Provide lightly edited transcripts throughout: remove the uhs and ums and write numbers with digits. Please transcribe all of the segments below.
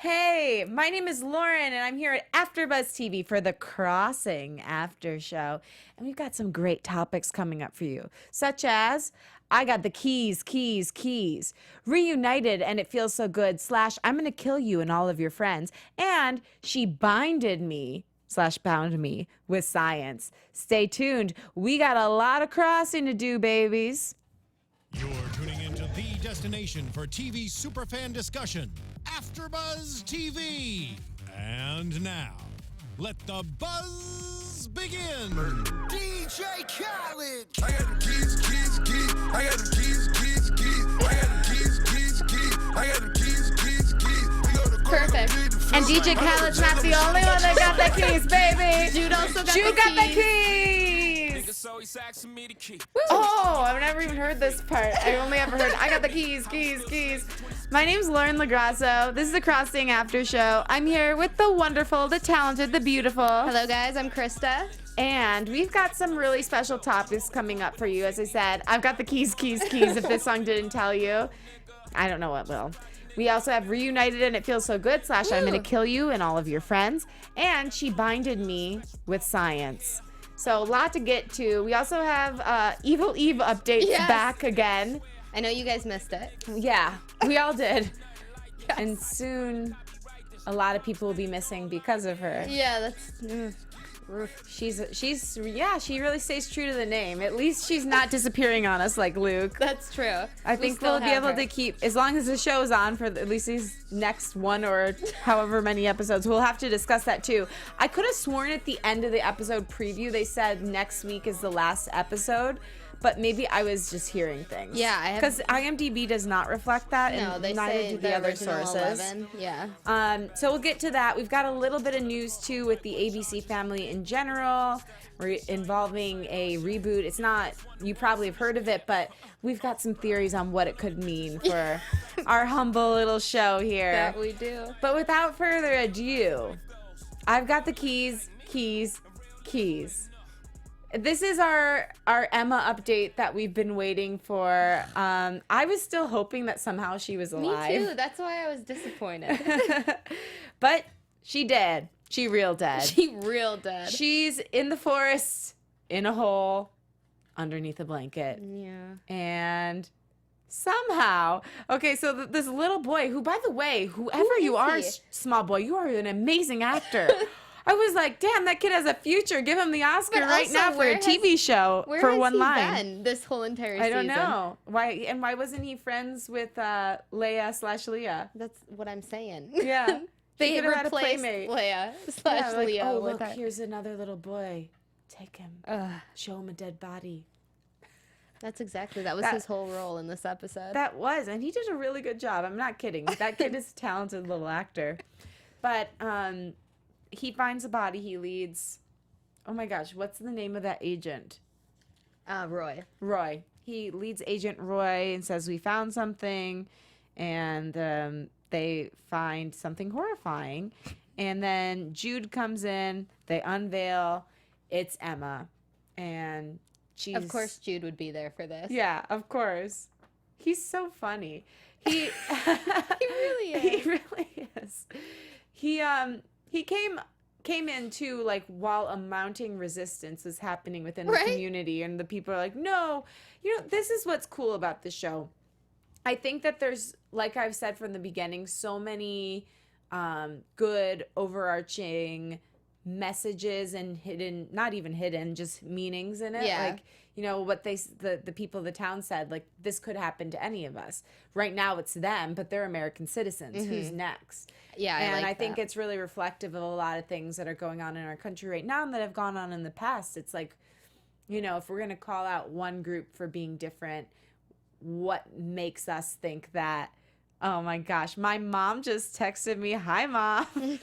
Hey, my name is Lauren, and I'm here at AFTERBUZZ TV for The Crossing After Show. And we've got some great topics coming up for you, such as I got the keys, reunited, and it feels so good, / I'm going to kill you and all of your friends, and she binded me / bound me with science. Stay tuned. We got a lot of crossing to do, babies. You're tuning into the destination for TV superfan discussion, AFTERBUZZ TV. And now, let the buzz begin. DJ Khaled. I got the keys. I got the keys. I got the keys. I got the keys. Perfect. And DJ Khaled's not the only one that got the keys, baby. Jude also got Jude the got the keys. keys. Oh, I've never even heard this part. I only ever heard, I got the keys. My name's Lauren LoGrasso. This is the Crossing After Show. I'm here with the wonderful, the talented, the beautiful. Hello, guys. I'm Krista. And we've got some really special topics coming up for you. As I said, I've got the keys. If this song didn't tell you, I don't know what will. We also have Reunited and It Feels So Good / I'm going to kill you and all of your friends. And she binded me with science. So a lot to get to. We also have Evil Eve updates back again. I know you guys missed it. Yeah, we all did. Yes. And soon a lot of people will be missing because of her. Yeah, that's... She really stays true to the name. At least she's not disappearing on us like Luke. That's true. I think we'll be able to keep, as long as the show's on for at least these next one or however many episodes, we'll have to discuss that too. I could have sworn at the end of the episode preview they said next week is the last episode, but maybe I was just hearing things. Yeah, because IMDb does not reflect that, no, and they neither say do the other original sources. 11. Yeah. So we'll get to that. We've got a little bit of news too with the ABC family in general, involving a reboot. It's not, you probably have heard of it, but we've got some theories on what it could mean for our humble little show here. That we do. But without further ado, I've got the keys. This is our Emma update that we've been waiting for. I was still hoping that somehow she was alive. Me too. That's why I was disappointed. But she dead. She real dead. She real dead. She's in the forest, in a hole, underneath a blanket. Yeah. And somehow, okay, so this little boy, who, by the way, whoever you are, small boy, you are an amazing actor. I was like, damn, that kid has a future. Give him the Oscar right now for a TV show for one line. Where has he been this whole entire season? I don't know. Why wasn't he friends with Leia/Leah? That's what I'm saying. Yeah. They could have had a replaced playmate. Leia/Leah. Oh, look, here's another little boy. Take him. Show him a dead body. That was his whole role in this episode. That was, and he did a really good job. I'm not kidding. That kid is a talented little actor. But he finds a body. He leads. Oh my gosh, what's the name of that agent? Roy. He leads Agent Roy and says, we found something, and they find something horrifying. And then Jude comes in. They unveil. It's Emma, and she's. Of course, Jude would be there for this. Yeah, of course. He's so funny. He really is. He really is. He came in too, like, while a mounting resistance was happening within the community, and the people are like, no, this is what's cool about the show. I think that there's, like I've said from the beginning, so many good overarching messages and hidden, not even hidden, just meanings in it. Yeah. Like, what the people of the town said, like, this could happen to any of us. Right now it's them, but they're American citizens. Mm-hmm. Who's next? Yeah, and I think it's really reflective of a lot of things that are going on in our country right now and that have gone on in the past. It's like, if we're going to call out one group for being different, what makes us think that, oh my gosh, my mom just texted me, hi mom.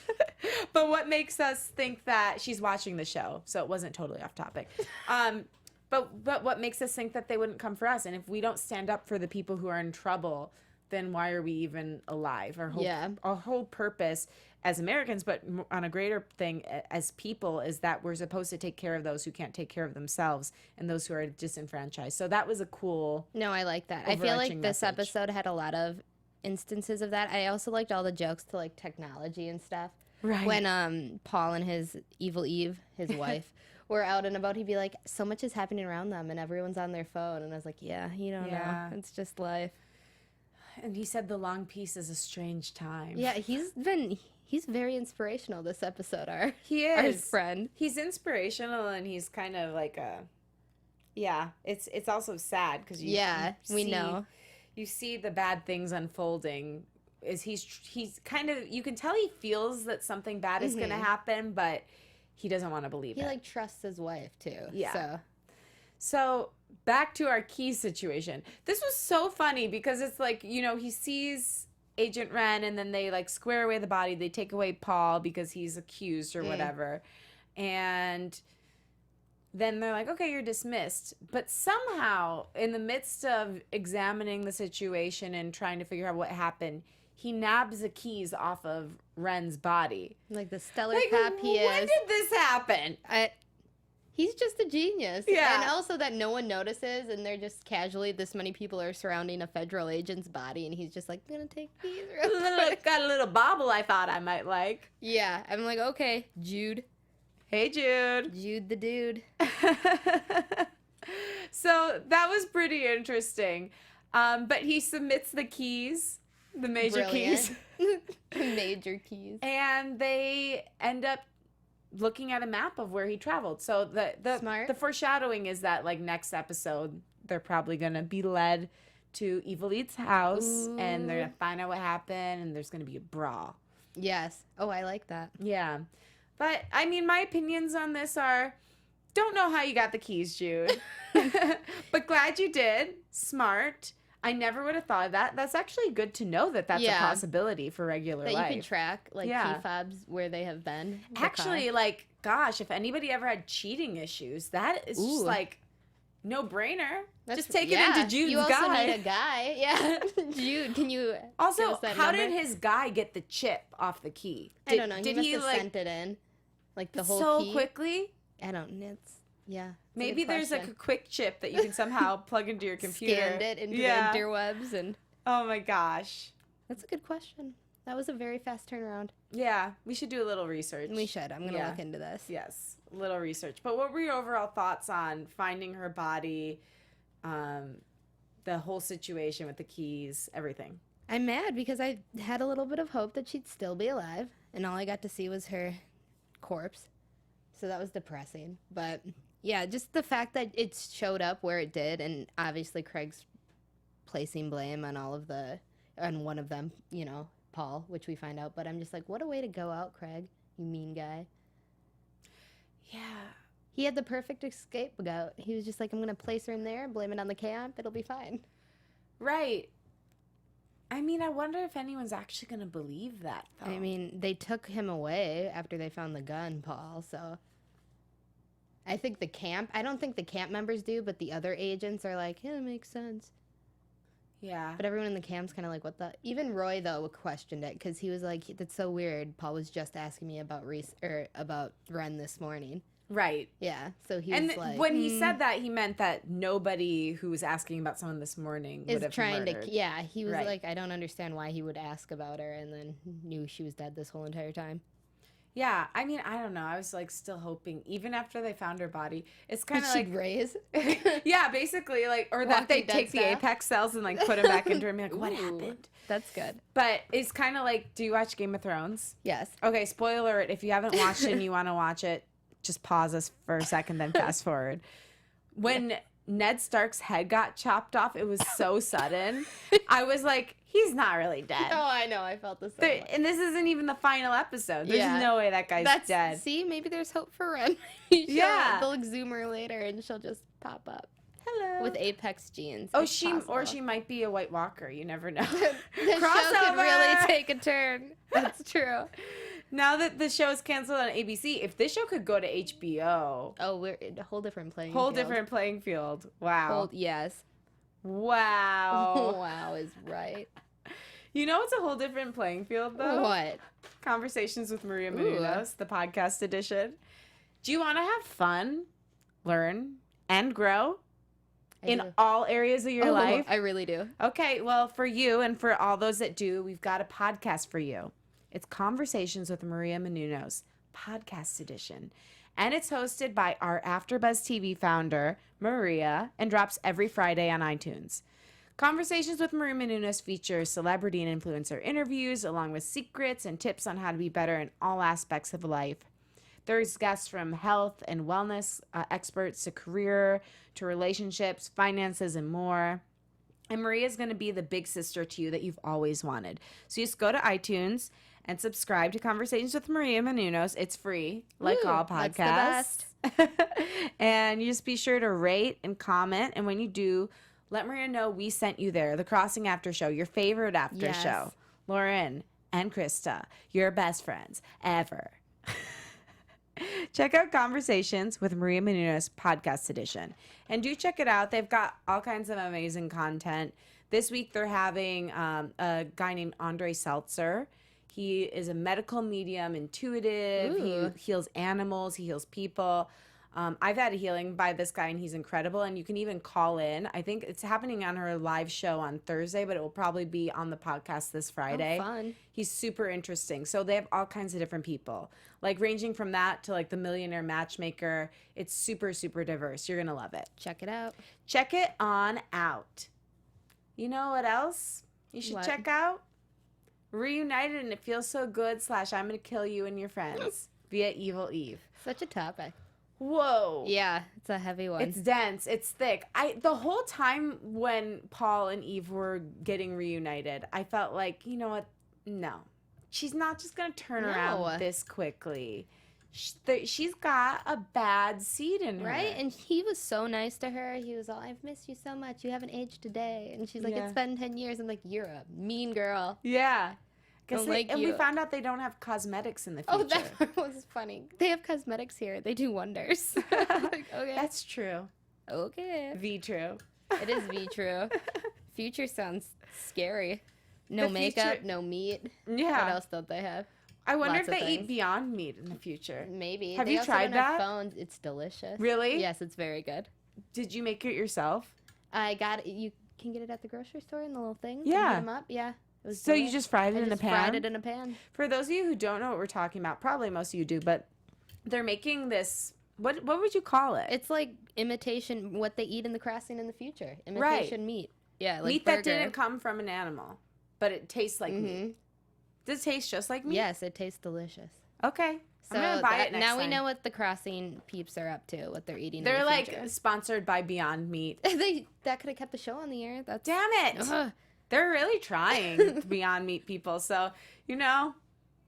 But what makes us think that she's watching the show? So it wasn't totally off topic. But what makes us think that they wouldn't come for us? And if we don't stand up for the people who are in trouble, then why are we even alive? Our whole purpose as Americans, but on a greater thing as people, is that we're supposed to take care of those who can't take care of themselves and those who are disenfranchised. So that was a cool. No, I like that. I feel like this episode had a lot of instances of that. I also liked all the jokes to like technology and stuff. Right. When Paul and his evil Eve, his wife, were out and about, he'd be like, so much is happening around them and everyone's on their phone. And I was like, yeah, you don't know. It's just life. And he said the long peace is a strange time. Yeah, he's very inspirational this episode, He is. our friend. He's inspirational, and he's kind of like a... Yeah, it's also sad because we know. You see the bad things unfolding. He's kind of... You can tell he feels that something bad is going to happen, but he doesn't want to believe it. He, like, trusts his wife, too. Yeah. So back to our key situation. This was so funny because it's like, you know, he sees Agent Wren and then they like square away the body. They take away Paul because he's accused or whatever. And then they're like, okay, you're dismissed. But somehow in the midst of examining the situation and trying to figure out what happened, he nabs the keys off of Wren's body. Like the stellar cop he is. When did this happen? He's just a genius. Yeah. And also that no one notices, and they're just casually, this many people are surrounding a federal agent's body, and he's just like, I'm going to take these real quick. Got a little bauble I thought I might like. Yeah. I'm like, okay, Jude. Hey, Jude. Jude the dude. So that was pretty interesting. But he submits the keys, the major keys. Major keys. And they end up looking at a map of where he traveled. So the foreshadowing is that like next episode they're probably gonna be led to Evil Ede's house and they're gonna find out what happened and there's gonna be a brawl. Yes. Oh, I like that. Yeah. But I mean my opinions on this are don't know how you got the keys, Jude. But glad you did. Smart. I never would have thought of that. That's actually good to know that that's a possibility for regular life. That you can track, like, key fobs where they have been. Actually, like, gosh, if anybody ever had cheating issues, that is just, like, no-brainer. Just take it into Jude's guy. You also need a guy. Yeah. Jude, can you Also, give us that how number? did his guy get the chip off the key? I don't know. He must have sent it in. Like, the whole key. So quickly? I don't know. Yeah. Maybe there's like a quick chip that you can somehow plug into your computer. Scanned it into the interwebs and... Oh my gosh. That's a good question. That was a very fast turnaround. Yeah, we should do a little research. We should. I'm going to look into this. Yes, a little research. But what were your overall thoughts on finding her body, the whole situation with the keys, everything? I'm mad because I had a little bit of hope that she'd still be alive, and all I got to see was her corpse. So that was depressing. But... yeah, just the fact that it showed up where it did, and obviously Craig's placing blame on on one of them, you know, Paul, which we find out. But I'm just like, what a way to go out, Craig, you mean guy. Yeah. He had the perfect scapegoat. He was just like, I'm going to place her in there, blame it on the camp, it'll be fine. Right. I mean, I wonder if anyone's actually going to believe that, though. I mean, they took him away after they found the gun, Paul, so... I think I don't think the camp members do, but the other agents are like, yeah, it makes sense. Yeah. But everyone in the camp's kind of like, what the... Even Roy, though, questioned it, because he was like, that's so weird. Paul was just asking me about Wren this morning. Right. Yeah, so he was like... And when he said that, he meant that nobody who was asking about someone this morning would have murdered. Yeah, he was like, I don't understand why he would ask about her, and then knew she was dead this whole entire time. Yeah, I mean, I don't know. I was like still hoping, even after they found her body, it's kind of like raise. Yeah, basically, like, or that they take the Apex cells and like put them back into her and be like, what happened? That's good. But it's kind of like, do you watch Game of Thrones? Yes. Okay, spoiler alert. If you haven't watched it and you want to watch it, just pause us for a second, then fast forward. When Ned Stark's head got chopped off, it was so sudden. I was like, he's not really dead. Oh, I know. I felt the same way. And this isn't even the final episode. There's no way that guy's dead. See, maybe there's hope for Wren. They'll exhume her later, and she'll just pop up. Hello. With Apex genes. Oh, she might be a White Walker. You never know. The show could really take a turn. That's true. Now that the show is canceled on ABC, if this show could go to HBO... Oh, we're a whole different playing field. Different playing field. Wow. Yes. Wow. Wow is right. You know it's a whole different playing field, though? What? Conversations with Maria Menounos, the podcast edition. Do you want to have fun, learn, and grow? In do. all areas of your life? I really do. Okay, well, for you and for all those that do, we've got a podcast for you. It's Conversations with Maria Menounos, podcast edition. And it's hosted by our AfterBuzz TV founder, Maria, and drops every Friday on iTunes. Conversations with Maria Menounos features celebrity and influencer interviews, along with secrets and tips on how to be better in all aspects of life. There's guests from health and wellness experts to career, to relationships, finances, and more. And Maria's going to be the big sister to you that you've always wanted. So you just go to iTunes and subscribe to Conversations with Maria Menounos. It's free, like all podcasts. That's the best. And you just be sure to rate and comment. And when you do, let Maria know we sent you there. The Crossing After Show, your favorite after show. Lauren and Krista, your best friends ever. Check out Conversations with Maria Menounos podcast edition. And do check it out. They've got all kinds of amazing content. This week they're having a guy named Andre Seltzer. He is a medical medium, intuitive. Ooh. He heals animals. He heals people. I've had a healing by this guy, and he's incredible. And you can even call in. I think it's happening on her live show on Thursday, but it will probably be on the podcast this Friday. Oh, fun. He's super interesting. So they have all kinds of different people, like ranging from that to like the millionaire matchmaker. It's super, super diverse. You're going to love it. Check it out. Check it on out. You know what else you should check out? Reunited and It Feels So Good / I'm Gonna Kill You and Your Friends via Evil Eve. Such a topic. Whoa. Yeah, it's a heavy one. It's dense. It's thick. The whole time when Paul and Eve were getting reunited, I felt like, you know what? No. She's not just going to turn around this quickly. She's got a bad seed in her. Right? And he was so nice to her. He was all, I've missed you so much. You haven't aged a day. And she's like, it's been 10 years. I'm like, you're a mean girl. Yeah. And we found out they don't have cosmetics in the future. Oh, that was funny. They have cosmetics here. They do wonders. Like, okay. That's true. Okay. V true. It is V true. Future sounds scary. No makeup, no meat. Yeah. What else don't they have? I wonder Lots if of they things. eat Beyond Meat in the future. Maybe. Have They you also tried don't have that? Phones. It's delicious. Really? Yes, it's very good. Did you make it yourself? I got it. You can get it at the grocery store in the little thing. Yeah. Heat 'em up. Yeah. It was So you delicious. just fried it in a pan? Fried it in a pan. For those of you who don't know what we're talking about, probably most of you do, but they're making this, what would you call it? It's like imitation what they eat in the Crossing in the future. Imitation meat. Yeah, like meat burger. that didn't come from an animal, but it tastes like meat. Does it taste just like meat? Yes, it tastes delicious. Okay. So I'm going to buy it next now time. we know what the Crossing peeps are up to, what they're eating They're in the like future. sponsored by Beyond Meat. That could have kept the show on the air. That's Damn it. Ugh. They're really trying, Beyond Meat people. So,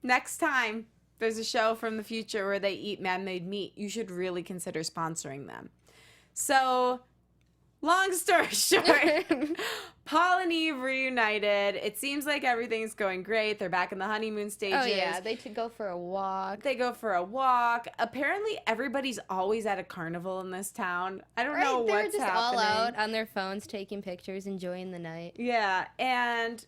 next time there's a show from the future where they eat man-made meat, you should really consider sponsoring them. So, long story short, Paul and Eve reunited. It seems like everything's going great. They're back in the honeymoon stages. Oh, yeah. They go for a walk. They go for a walk. Apparently, everybody's always at a carnival in this town. I don't know what's happening. They're just all out on their phones taking pictures, enjoying the night. Yeah, and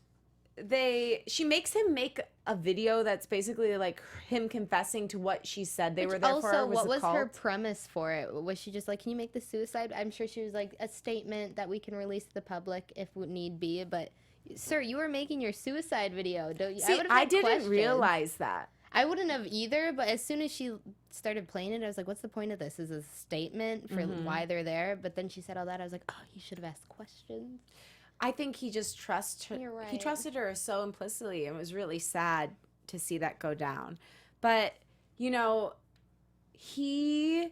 she makes him make a video that's basically like him confessing to what she said they were there for. Also, what was her cult. premise for it? Was she just like, can you make this suicide? I'm sure she was like, a statement that we can release to the public if need be. But, sir, you were making your suicide video. Don't you? See, I didn't realize that. I wouldn't have either, but as soon as she started playing it, I was like, what's the point of this? Is this a statement for why they're there? But then she said all that. I was like, oh, you should have asked questions. I think he just trusts her. You're right. He trusted her so implicitly, and it was really sad to see that go down. But, he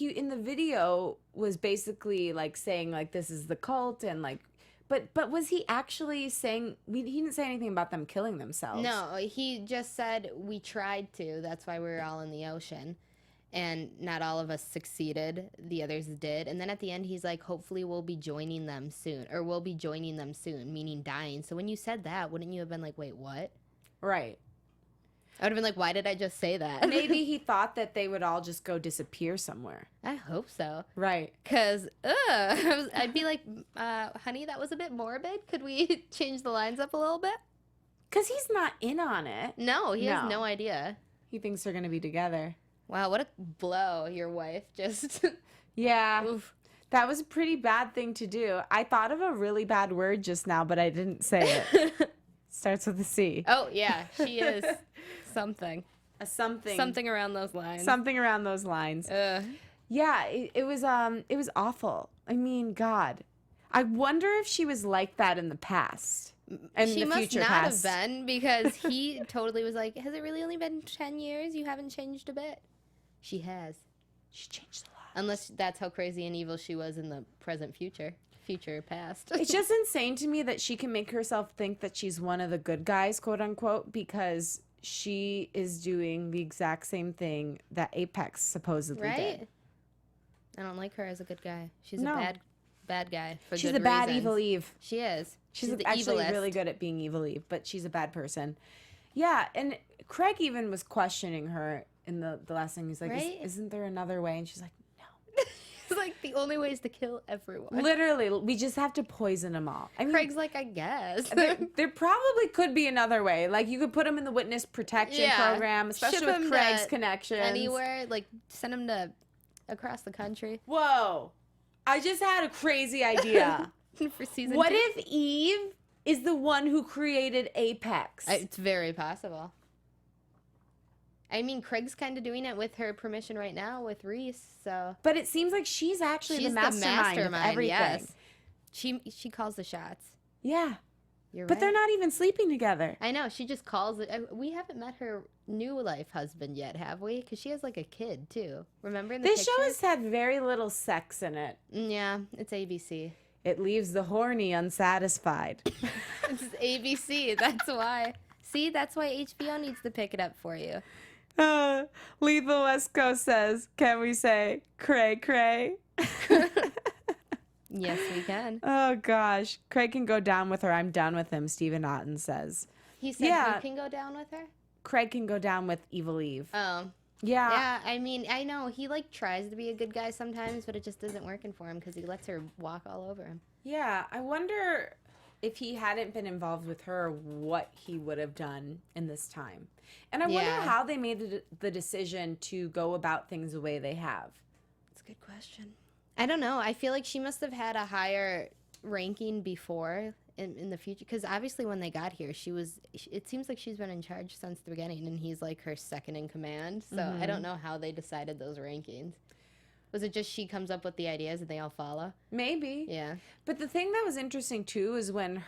in the video was basically like saying like this is the cult and like but was he actually saying he didn't say anything about them killing themselves? No, he just said we tried to. That's why we were all in the ocean. And not all of us succeeded. The others did. And then at the end, he's like, hopefully we'll be joining them soon. Or we'll be joining them soon, meaning dying. So when you said that, wouldn't you have been like, wait, what? Right. I would have been like, why did I just say that? Maybe he thought that they would all just go disappear somewhere. I hope so. Right. Because, I'd be like, honey, that was a bit morbid. Could we change the lines up a little bit? Because he's not in on it. No, he has no idea. He thinks they're going to be together. Wow, what a blow, your wife just... Yeah. Oof. That was a pretty bad thing to do. I thought of a really bad word just now, but I didn't say it. Starts with a C. Oh, yeah. She is something. A something. Something around those lines. Something around those lines. Yeah, it was awful. I mean, God. I wonder if she was like that in the past. And she the must future not past. have been, because he totally was like, has it really only been 10 years? You haven't changed a bit. She has. She changed a lot. Unless that's how crazy and evil she was in the present future past. It's just insane to me that she can make herself think that she's one of the good guys, quote unquote, because she is doing the exact same thing that Apex supposedly did. I don't like her as a good guy. She's No. a bad guy for She's good a bad reasons. evil Eve. She is. She's the actually evilest. really good at being evil Eve, but she's a bad person. Yeah, and Craig even was questioning her in the last thing. He's like, Right? isn't there another way? And she's like, no. It's like the only way is to kill everyone. Literally, we just have to poison them all. I mean, Craig's like, I guess. there probably could be another way. Like, you could put him in the witness protection program, especially Ship with him Craig's to connections. Anywhere, like send him to across the country Whoa. I just had a crazy idea. for season What 2. if Eve is the one who created Apex? It's very possible. I mean, Craig's kind of doing it with her permission right now with Reese, so But it seems like she's actually she's the mastermind of everything. yes. She calls the shots. Yeah. You're But right. they're not even sleeping together. I know, she just calls it. We haven't met her new life husband yet, have we? Because she has like a kid too. Remember in the This show picture? has had very little sex in it. Yeah, it's ABC. It leaves the horny unsatisfied. It's ABC. That's why. See, that's why HBO needs to pick it up for you. Lethal West Coast says, can we say cray cray? Yes, we can. Oh gosh. Craig can go down with her. I'm done with him, Stephen Otten says. He said Yeah. you can go down with her? Craig can go down with Evil Eve. Oh. Yeah. Yeah, I mean, I know. He, like, tries to be a good guy sometimes, but it just isn't working for him because he lets her walk all over him. Yeah. I wonder if he hadn't been involved with her, what he would have done in this time. And I wonder Yeah. how they made the decision to go about things the way they have. That's a good question. I don't know. I feel like she must have had a higher ranking before in the future, because obviously when they got here, it seems like she's been in charge since the beginning, and he's like her second in command. So I don't know how they decided those rankings. Was it just she comes up with the ideas and they all follow? Maybe. Yeah. But the thing that was interesting too is when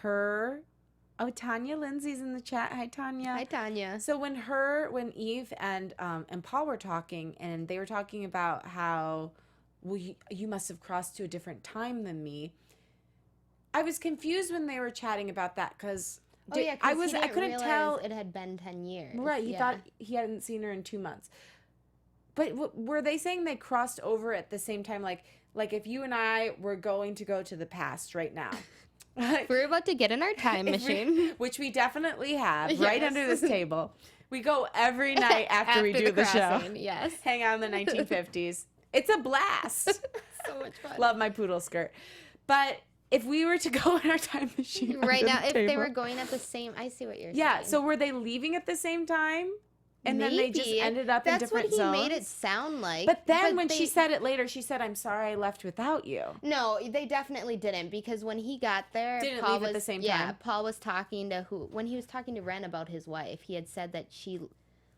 Tanya Lindsay's in the chat. Hi, Tanya. Hi, Tanya. So when Eve and Paul were talking, and they were talking about how, well, you must have crossed to a different time than me. I was confused when they were chatting about that because I couldn't tell it had been 10 years. Right, he thought he hadn't seen her in 2 months. But were they saying they crossed over at the same time? Like if you and I were going to go to the past right now. We're about to get in our time machine. Which we definitely have right Yes. under this table. We go every night after we do the show. Crossing, yes. Hang out in the 1950s. It's a blast. So much fun. Love my poodle skirt. But if we were to go in our time machine Right under now, the if they table- were going at the same, I see what you're saying. Yeah, so were they leaving at the same time? And then they just Maybe. ended up in different zones? That's what he made it sound like. But then when she said it later, she said, I'm sorry I left without you. No, they definitely didn't, because when he got there, Didn't Paul leave was at the same Yeah, time. Paul was talking to when he was talking to Ren about his wife, he had said that she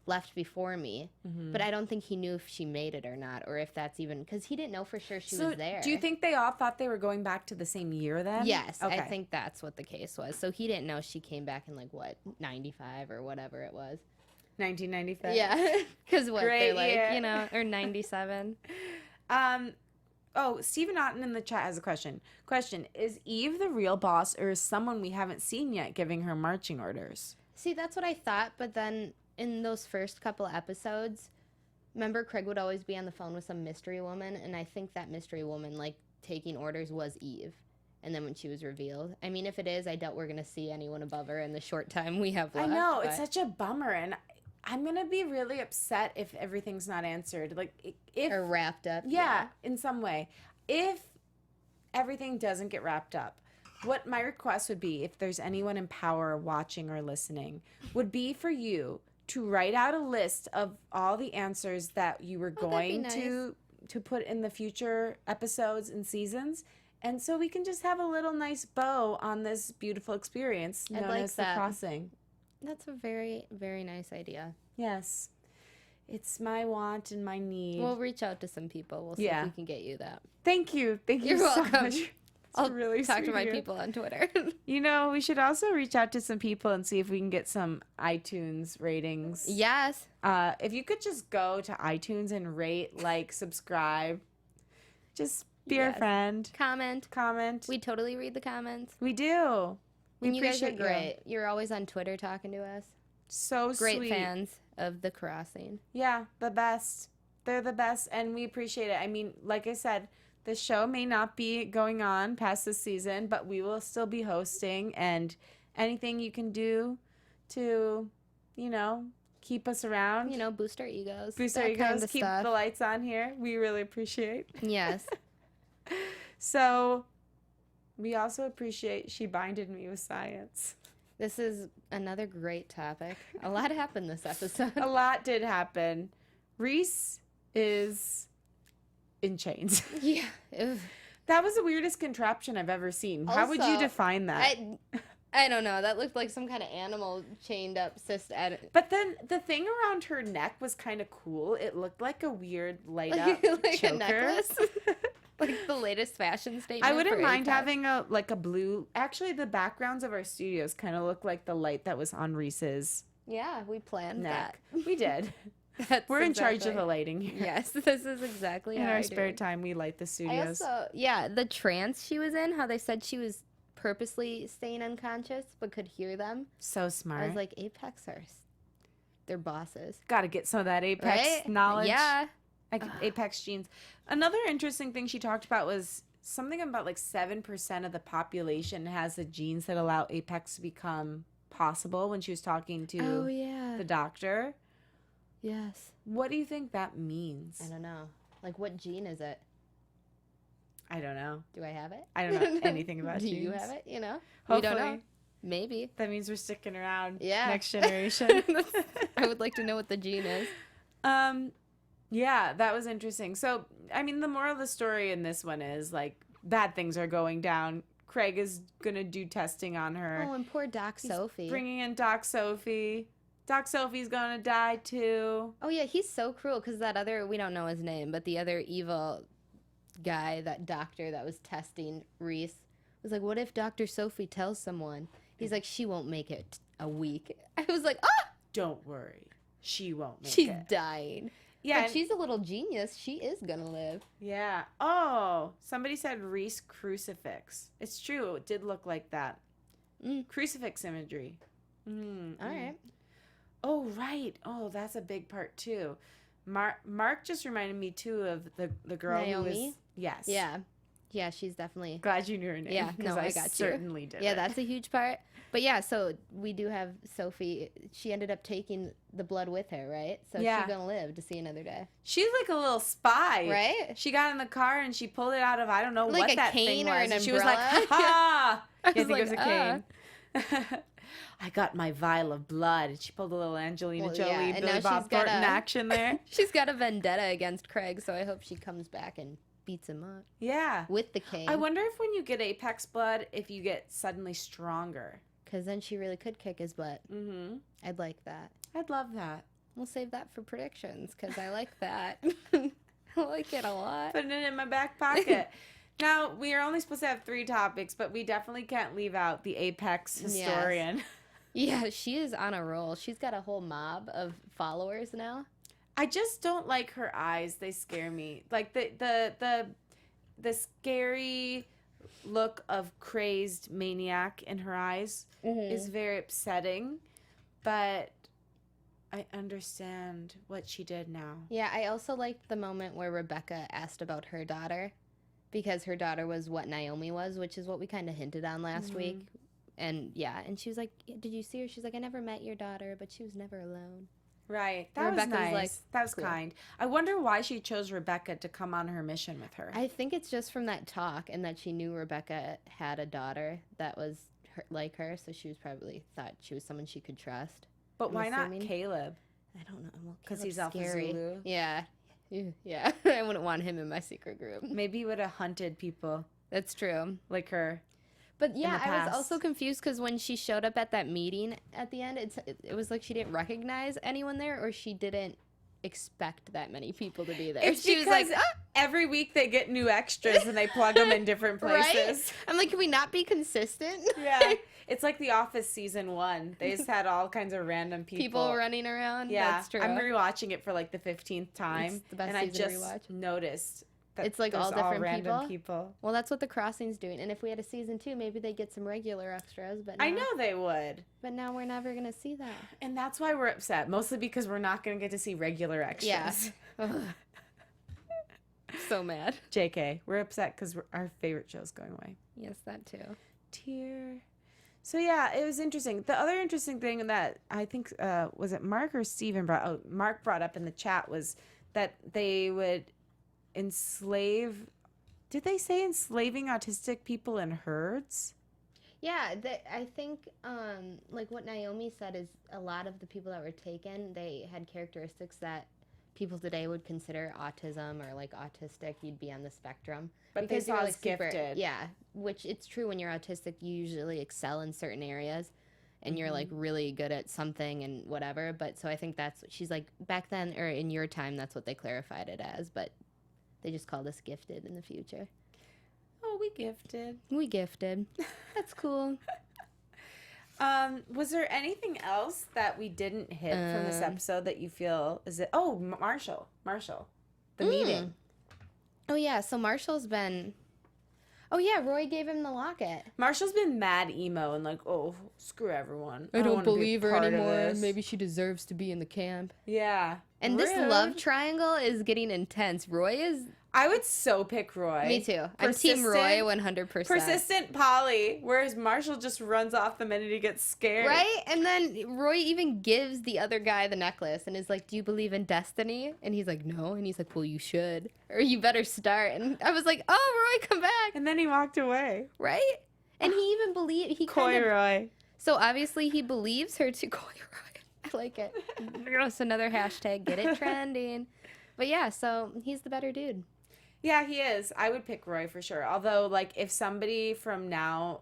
left before me, but I don't think he knew if she made it or not, or if that's even, because he didn't know for sure she was there. Do you think they all thought they were going back to the same year then? Yes, Okay. I think that's what the case was. So he didn't know she came back in 95 or whatever it was. 1995. Yeah, because Great they're year. or 97. Oh, Stephen Otten in the chat has a question. Question, is Eve the real boss, or is someone we haven't seen yet giving her marching orders? See, that's what I thought, but then in those first couple episodes, remember Craig would always be on the phone with some mystery woman, and I think that mystery woman, taking orders, was Eve. And then when she was revealed, I mean, if it is, I doubt we're going to see anyone above her in the short time we have left. I know, but it's such a bummer, and I'm going to be really upset if everything's not answered. or wrapped up. Yeah, in some way. If everything doesn't get wrapped up, what my request would be, if there's anyone in power watching or listening, would be for you to write out a list of all the answers that you were that'd be going nice. to to put in the future episodes and seasons. And so we can just have a little nice bow on this beautiful experience known like as that. The Crossing. That's a very, very nice idea. Yes. It's my want and my need. We'll reach out to some people. We'll see if we can get you that. Thank you. Thank you You're so welcome. much. I'll really talk to sweet my of you. people on Twitter. You know, we should also reach out to some people and see if we can get some iTunes ratings. Yes. If you could just go to iTunes and rate, like, subscribe, just be our Yes. friend. Comment. We We totally read the comments. do. We And you guys are appreciate great. You're always on Twitter talking to us. So Great sweet. fans of The Crossing. Yeah, the best. They're the best, and we appreciate it. I mean, like I said, the show may not be going on past this season, but we will still be hosting, and anything you can do to, you know, keep us around, You know, boost our egos. boost our that kind egos, of keep stuff. the lights on here, we really appreciate. Yes. So we also appreciate She Binded Me with Science. This is another great topic. A lot happened this episode. A lot did happen. Reese is in chains. Yeah. Ew. That was the weirdest contraption I've ever seen. How would you Also, define that? I don't know. That looked like some kind of animal chained up But then the thing around her neck was kind of cool. It looked like a weird light up like choker. a necklace. Like the latest fashion statement. I wouldn't for mind Apex. having a blue. Actually, the backgrounds of our studios kind of look like the light that was on Reese's Yeah, we planned neck. We did. that. We're in charge of exactly- the lighting here. Yes, this is exactly In how our I spare do. time, we light the I studios. also, the trance she was in, how they said she was purposely staying unconscious but could hear them. So smart. I was like, Apex are they're bosses. Got to get some of that Apex Right? knowledge. Yeah. Apex genes. Another interesting thing she talked about was something about like 7% of the population has the genes that allow Apex to become possible when she was talking to Oh, yeah. the doctor. Yes. What do you think that means? I don't know. Like, what gene is it? I don't know. Do I have it? I don't know anything about Do genes. you have it? You know? We don't know. Hopefully. Maybe. That means we're sticking around. Yeah. Next generation. I would like to know what the gene is. Yeah, that was interesting. So, I mean, the moral of the story in this one is like bad things are going down. Craig is gonna do testing on her. Oh, and poor Doc He's Sophie. bringing in Doc Sophie. Doc Sophie's gonna die too. Oh, yeah, he's so cruel because that other, we don't know his name, but the other evil guy, that doctor that was testing Reese, was like, what if Dr. Sophie tells someone? He's like, she won't make it a week. I was like, ah! Don't worry, she won't make She's it. dying. Yeah, But she's a little genius. She is gonna live. yeah. Oh, somebody said Reese crucifix. It's true. It did look like that. Crucifix imagery. All right. Oh, right. Oh, that's a big part too. Mark just reminded me too of the girl who Naomi? was. Yes. Yeah. Yeah, she's definitely. Glad you knew her name. Yeah, 'cause no, I got you. certainly did. Yeah, that's a huge part. But yeah, so we do have Sophie. She ended up taking the blood with her, right? So Yeah. she's gonna live to see another day. She's like a little spy, Right? She got in the car and she pulled it out of I don't know Like what a that cane thing or was. an And she was like, umbrella? ha! I Yeah, I was think it was a like, cane. I got my vial of blood. And she pulled a little Angelina Well, Jolie, yeah, and Billy now Bob she's got Thornton a- action there. She's got a vendetta against Craig, so I hope she comes back and beats him up Yeah. with the cane. I wonder if when you get Apex blood, if you get suddenly stronger. Because then she really could kick his butt. Mm-hmm. I'd like that. I'd love that. We'll save that for predictions because I like that. I like it a lot. Putting it in my back pocket. Now, we are only supposed to have 3 topics, but we definitely can't leave out the Apex historian. Yeah, she is on a roll. She's got a whole mob of followers now. I just don't like her eyes. They scare me. Like the scary look of crazed maniac in her eyes is very upsetting, but I understand what she did now. Yeah, I also liked the moment where Rebecca asked about her daughter because her daughter was what Naomi was, which is what we kind of hinted on last week. And yeah, and she was like, did you see her? She's like, I never met your daughter, but she was never alone. Right. That Rebecca's was nice. like, That was cool. kind. I wonder why she chose Rebecca to come on her mission with her. I think it's just from that talk and that she knew Rebecca had a daughter that was like her, so she was probably thought she was someone she could trust. But I'm why not assuming. Caleb? I don't know. Well, 'Cause Caleb's he's Alpha scary. Zulu? Yeah. Yeah, I wouldn't want him in my secret group. Maybe he would have hunted people That's true. like her. But yeah, the I was past. also confused because when she showed up at that meeting at the end, it was like she didn't recognize anyone there, or she didn't expect that many people to be there. It's She was like, because every week they get new extras and they plug them in different places. right? I'm like, can we not be consistent? Yeah. It's like The Office season 1. They just had all kinds of random People running around. Yeah. That's true. I'm rewatching it for like the 15th time. It's the best and I season to just rewatch. noticed that It's like there's all different random people. Well, that's what The Crossing's doing. And if we had a season 2, maybe they get some regular extras. But I know they would. But now we're never gonna see that. And that's why we're upset. Mostly because we're not going to get to see regular extras. Yeah. Ugh. So mad. JK. We're upset because our favorite show's going away. Yes, that too. Tear. So yeah, it was interesting. The other interesting thing that I think was it Mark or Steven Mark brought up in the chat was that they would enslave. Did they say enslaving autistic people in herds? Yeah, I think like what Naomi said is a lot of the people that were taken, they had characteristics that people today would consider autism or like autistic. You'd be on the spectrum. But they saw you're, as gifted. Yeah, which it's true when you're autistic, you usually excel in certain areas and you're like really good at something and whatever. But so I think that's what she's like back then, or in your time, that's what they clarified it as. But they just called us gifted in the future. Oh, we gifted. We gifted. That's cool. Was there anything else that we didn't hit from this episode that you feel is it? Oh, Marshall, the meeting. Oh yeah, so Marshall's been. Oh yeah, Roy gave him the locket. Marshall's been mad emo and like, oh, screw everyone. I don't wanna be a believe her part of anymore. this. Maybe she deserves to be in the camp. Yeah. And this Rude. love triangle is getting intense. Roy is. I would so pick Roy. Me too. I'm team Roy 100%. Persistent Polly, whereas Marshall just runs off the minute he gets scared. Right? And then Roy even gives the other guy the necklace and is like, do you believe in destiny? And he's like, no. And he's like, well, you should. Or you better start. And I was like, oh, Roy, come back. And then he walked away. Right? And he even believed. He Coy kind of, Roy. So obviously he believes her to Coy Roy. I like it. It's another hashtag. Get it trending. But yeah, so he's the better dude. Yeah, he is. I would pick Roy for sure. Although, like, if somebody from now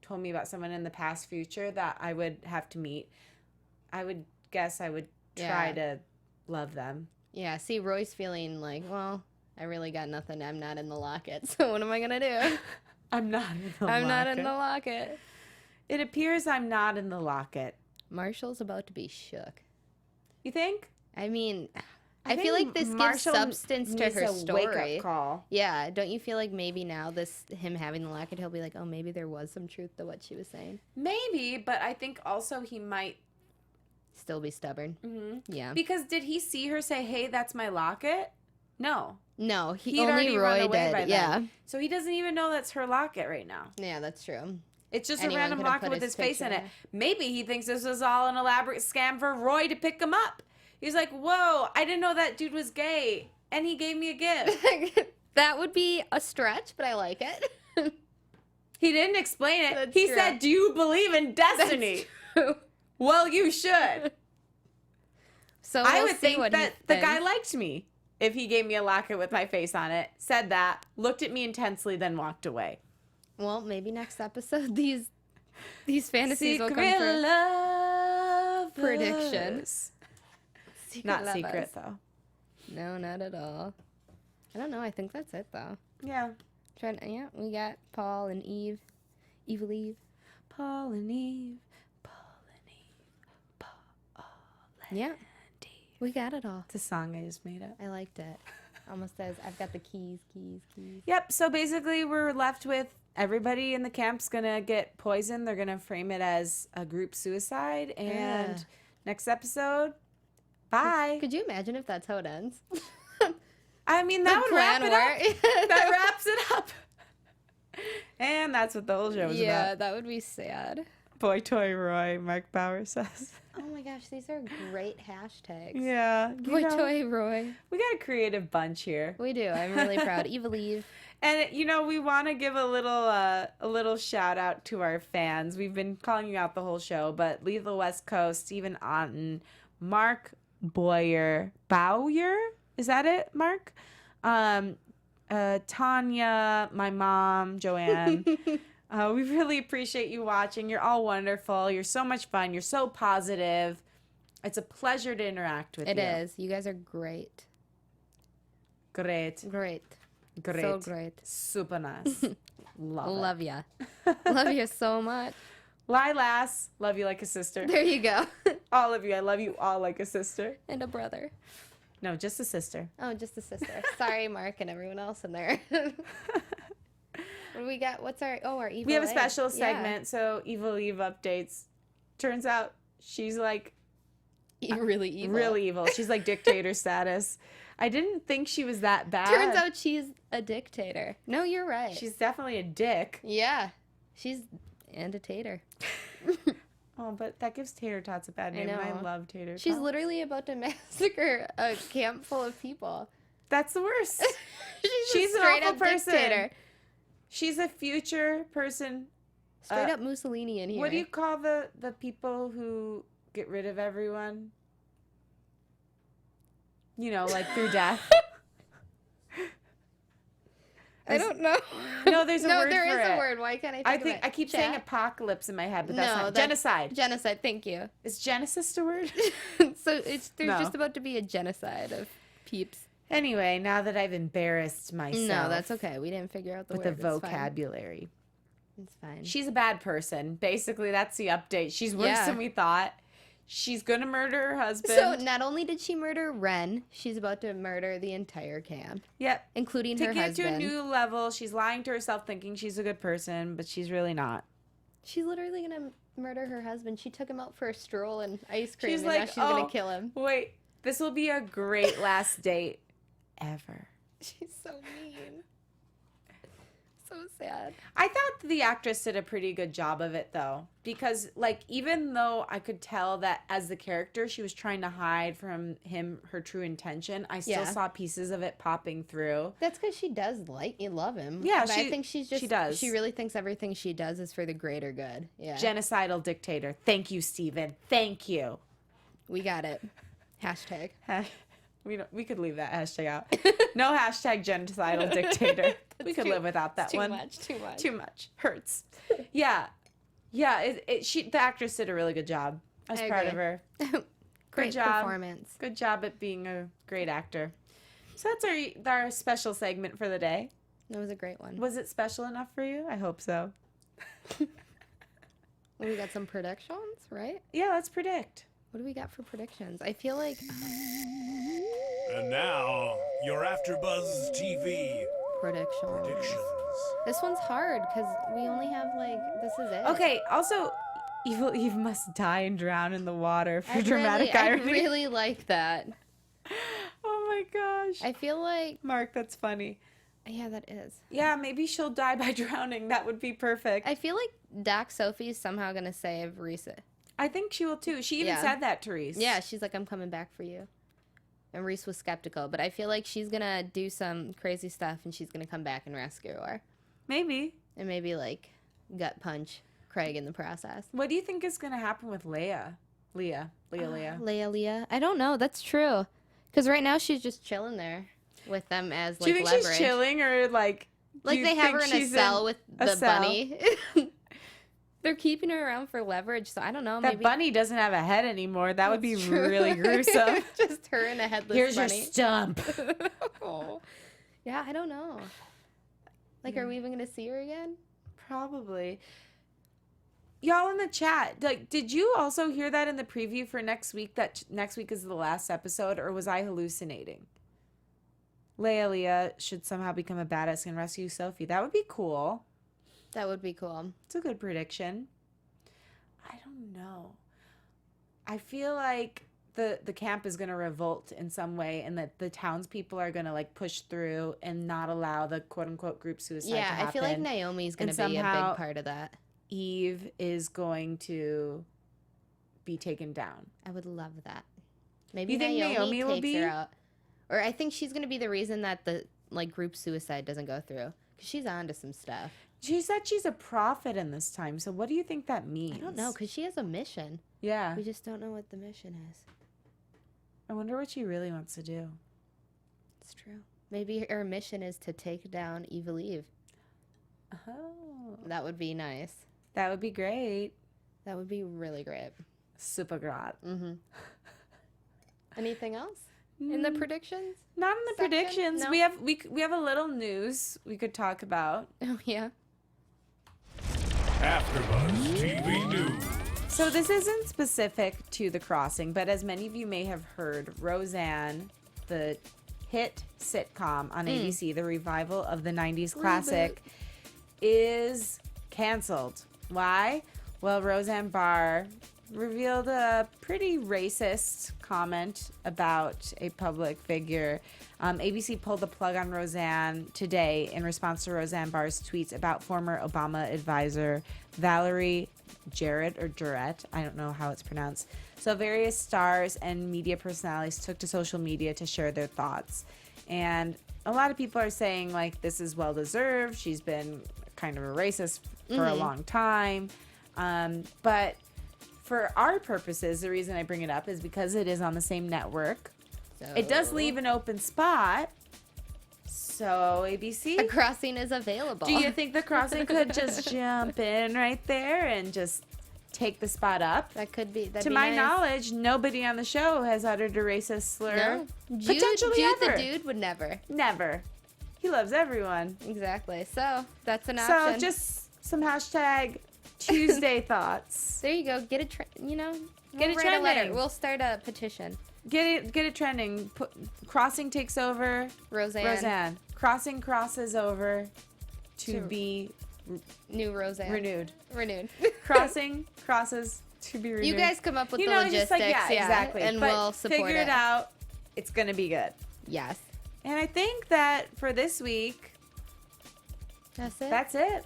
told me about someone in the past future that I would have to meet, I would guess I would try to love them. Yeah, see, Roy's feeling like, well, I really got nothing. I'm not in the locket. So what am I going to do? I'm not in the I'm not in the locket. It appears I'm not in the locket. Marshall's about to be shook. You think? I mean, I think feel like this gives Marshall substance to needs her a story. wake-up call. Yeah, don't you feel like maybe now him having the locket, he'll be like, oh, maybe there was some truth to what she was saying. Maybe, but I think also he might Still be stubborn. Mm-hmm. Yeah. Because did he see her say, "Hey, that's my locket"? No. No, He'd only already run Roy away by did. then. Yeah. So he doesn't even know that's her locket right now. Yeah, that's true. It's just Anyone a random could have locket put with his his face in picture. it. Maybe he thinks this was all an elaborate scam for Roy to pick him up. He's like, "Whoa, I didn't know that dude was gay, and he gave me a gift." That would be a stretch, but I like it. He didn't explain it. That's He true. said, "Do you believe in destiny?" True. Well, you should. So I we'll would see think what that he the thinks. guy liked me if he gave me a locket with my face on it, said that, looked at me intensely, then walked away. Well, maybe next episode these fantasies will come Secret true. love Prediction. Not Love secret us. though. No, not at all. I don't know. I think that's it though. Yeah. Yeah, we got Paul and Eve. Evil Eve. Paul and Eve. Yeah. We got it all. It's a song I just made up. I liked it. Almost as I've got the keys. Yep. So basically, we're left with everybody in the camp's gonna get poisoned. They're gonna frame it as a group suicide. And next episode, bye. Could you imagine if that's how it ends? I mean, that would wrap it up. work. That wraps it up. And that's what the whole show is Yeah, about. that would be sad. Boy Toy Roy, Mark Bauer says. Oh my gosh, these are great hashtags. Yeah. Boy Toy Roy. We got a creative bunch here. We do. I'm really proud. Evil Eve. And we want to give a little shout out to our fans. We've been calling you out the whole show, but Lethal West Coast, Stephen Otten, Mark Bauer, Is that it, Mark? Tanya, my mom, Joanne. We really appreciate you watching. You're all wonderful. You're so much fun. You're so positive. It's a pleasure to interact with you. It is. You guys are great. Great. Great. Great. So great. Super nice. Love ya. Love you so much. Lilas, love you like a sister. There you go. All of you, I love you all like a sister. And a brother. No, just a sister. Oh, just a sister. Sorry, Mark and everyone else in there. What do we got? What's our evil We have a egg? special segment, so Evil Eve updates. Turns out she's like Really evil. really evil. She's like dictator status. I didn't think she was that bad. Turns out she's a dictator. No, you're right. She's definitely a dick. Yeah. She's and a tater. Oh, but that gives tater tots a bad name, and I know. love tater tots. She's literally about to massacre a camp full of people. That's the worst. She's an straight awful up person. dictator. She's a future person. Straight up Mussolini in here. What do you call the people who get rid of everyone? You know, like through death. I don't know. No, there's a word for it. No, there is a word. Why can't I think of it? I keep saying apocalypse in my head, but that's No, not that's- genocide. Genocide, thank you. Is genesis a word? So there's No. just about to be a genocide of peeps. Anyway, now that I've embarrassed myself. No, that's okay. We didn't figure out the with word. the vocabulary. It's fine. She's a bad person. Basically, that's the update. She's worse Yeah. than we thought. She's gonna murder her husband. So not only did she murder Ren, she's about to murder the entire camp, Yep. including her Taking it to a husband. new level. She's lying to herself, thinking she's a good person, but she's really not. She's literally gonna murder her husband. She took him out for a stroll and ice cream, She's and like, now she's gonna "Oh, kill him. Wait, this will be a great last date ever. She's so mean. So sad. I thought the actress did a pretty good job of it, though, because, like, even though I could tell that as the character she was trying to hide from him her true intention, I still Yeah. saw pieces of it popping through. That's because she does love him. Yeah, but I think she's just she does. She really thinks everything she does is for the greater good. Yeah, Genocidal dictator. Thank you, Steven. Thank you. we got it. Hashtag. We could leave that hashtag out. No hashtag genocidal dictator. We could live without that Too one. much. Too much. Too much. Hurts. Yeah. Yeah, the actress did a really good job. I was proud of agree. her. Great job. performance. Good job at being a great actor. So that's our special segment for the day. That was a great one. Was it special enough for you? I hope so. We got some predictions, right? Yeah, let's predict. What do we got for predictions? I feel like And now, your AfterBuzz TV predictions. predictions. This one's hard because we only have this is it. Okay, also, Evil Eve must die and drown in the water for I dramatic irony. I really like that. Oh my gosh. I feel like Mark, that's funny. yeah, that is. Yeah, maybe she'll die by drowning. That would be perfect. I feel like Doc Sophie is somehow gonna save Risa. I think she will too. She even Yeah. said that to Reese. Yeah, she's like, I'm coming back for you. And Reese was skeptical, but I feel like she's gonna do some crazy stuff and she's gonna come back and rescue her. Maybe. And maybe gut punch Craig in the process. What do you think is going to happen with Leia? Leia. Leia. I don't know. That's true. Because right now she's just chilling there with them as Do you think leverage. she's chilling or like? do Like you they have her think in a she's cell with a the cell? bunny. They're keeping her around for leverage, so I don't know. That Maybe bunny doesn't have a head anymore. That would be That's true. really gruesome. Just her and a headless Here's bunny. your stump. Oh. Yeah, I don't know. Like, are we even gonna see her again? Probably. Y'all in the chat, like, did you also hear that in the preview for next week, that next week is the last episode, or was I hallucinating? Leia should somehow become a badass and rescue Sophie. That would be cool. That would be cool. It's a good prediction. I don't know. I feel like the camp is going to revolt in some way, and that the townspeople are going to like push through and not allow the quote unquote group suicide to happen. I feel like Naomi's gonna And be a somehow- big part of that. Eve is going to be taken down. I would love that. Maybe You think Naomi will takes be? her out. Or I think she's gonna be the reason that the group suicide doesn't go through, because she's on to some stuff. She said she's a prophet in this time, so what do you think that means? I don't know, because she has a mission. Yeah. We just don't know what the mission is. I wonder what she really wants to do. true. Maybe her mission is to take down Evil Eve. Oh, That would be nice. that would be great. That would be really great. Super great. Mm-hmm. Anything else in the predictions? Not in the Section? predictions. No? We have a little news we could talk about. Oh, yeah. AfterBuzz TV News. So this isn't specific to The Crossing, but as many of you may have heard, Roseanne, the hit sitcom on ABC, the revival of the 90s classic, is canceled. Why? Well, Roseanne Barr revealed a pretty racist comment about a public figure. ABC pulled the plug on Roseanne today in response to Roseanne Barr's tweets about former Obama advisor Valerie Jarrett or Jarrett. I don't know how it's pronounced. So various stars and media personalities took to social media to share their thoughts. And a lot of people are saying, like, this is well-deserved. She's been kind of a racist for a long time. But for our purposes, the reason I bring it up is because it is on the same network. So It does leave an open spot. So, ABC, The Crossing is available. do you think The Crossing could just jump in right there and just take the spot up? that could be? To my knowledge, nobody on the show has uttered a racist slur. No. Jude Potentially the ever. dude would never. Never. He loves everyone. Exactly. So that's an So option. just some hashtag Tuesday thoughts. there you go. Get it. We'll Get it write a letter. trending. We'll start a petition. Get it trending. Crossing takes over. Roseanne. Crossing crosses over to To- be New Roseanne. renewed. Renewed. Crossing crosses to be renewed. You guys come up with the just logistics. like, yeah, exactly. And But we'll support figure it out. It's gonna be good. Yes. And I think that for this week, That's it. that's it.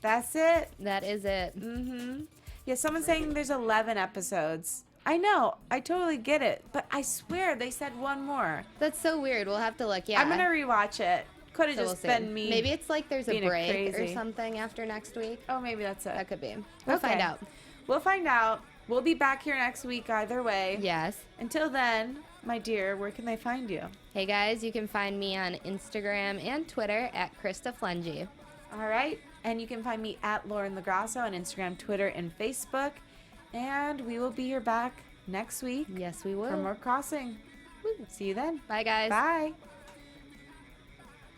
That's it. That is it. Mm-hmm. Yeah, someone's saying there's 11 episodes. I know. I totally get it. But I swear they said one more. That's so weird. We'll have to look. Yeah. I'm going to rewatch it. Could have So just we'll see. been me. Maybe it's like there's a being a break or crazy. something after next week. Oh, maybe that's it. That could be. We'll Okay. find out. We'll find out. We'll be back here next week either way. Yes. Until then, my dear, where can they find you? Hey guys, you can find me on Instagram and Twitter at Krista Flentje. All right. And you can find me at LoGrasso on Instagram, Twitter, and Facebook. And we will be here back next week Yes, we will. for more Crossing. See you then. Bye guys. Bye.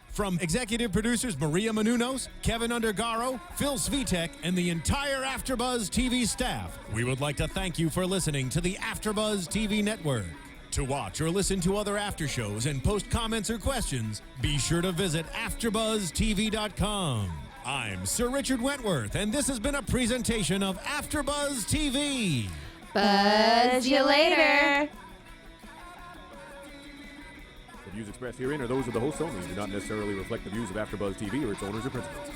From executive producers Maria Menounos, Keven Undergaro, Phil Svitek, and the entire AfterBuzz TV staff, we would like to thank you for listening to the AfterBuzz TV network. To watch or listen to other after shows and post comments or questions, be sure to visit AfterBuzzTV.com. I'm Sir Richard Wentworth, and this has been a presentation of AfterBuzz TV. Buzz you later. The views expressed herein are those of the hosts only and do not necessarily reflect the views of AfterBuzz TV or its owners or principals.